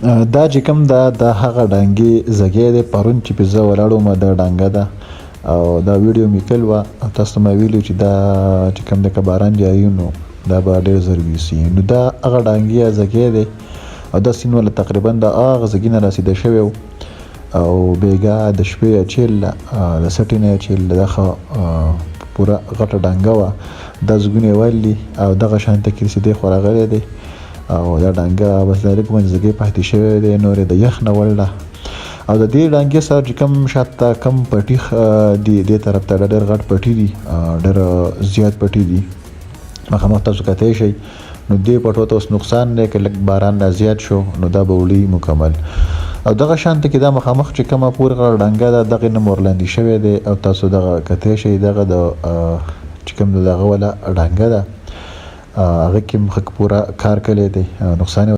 دا چې کوم دا د هغه ډانګې زګی دی پرون چې پې زه ولاړ وم دا ډانګه ده او دا ویډیو مې کړل وه او تاسو ته ما ویلي چې دا چې کوم دی که باران جاري نو دا به ډېر ژر ویسي نو دا هغه ډانګې یا زګی دی او دا سیند والا تقریبا د هغه زګي نه راسیده شوی و او بیګا د شپې اچیل د سټې نه اچیل دا ښه پوره غټه ډانګه وه دا زګونه یې ولي او دغه شانته کې رسېدی خو راغلی دی او دا ډانګه بس د لږ منځګۍ پاتې شوی دی نور یې د یخ نه وړله او د دې ډانګې سره چې کوم شاته کم پټي دي دې طرف ته ډېر غټ پټي دي ډېر زیات پټي دي مخامخ تاسو کتلی شئ نو دې پټو ته اوس نقصان دی که لږ باران را زیات شو نو دا به وړي مکمل او دغه شانته کې دا مخامخ چې کومه پورې غټه ډانګه ده دغې نه مورلاندي شوی دی او تاسو دغه کتلی شئ دغه د چې کوم د دغه والا ډانګه ده هغه کې مخک پوره کار کړی دی نقصان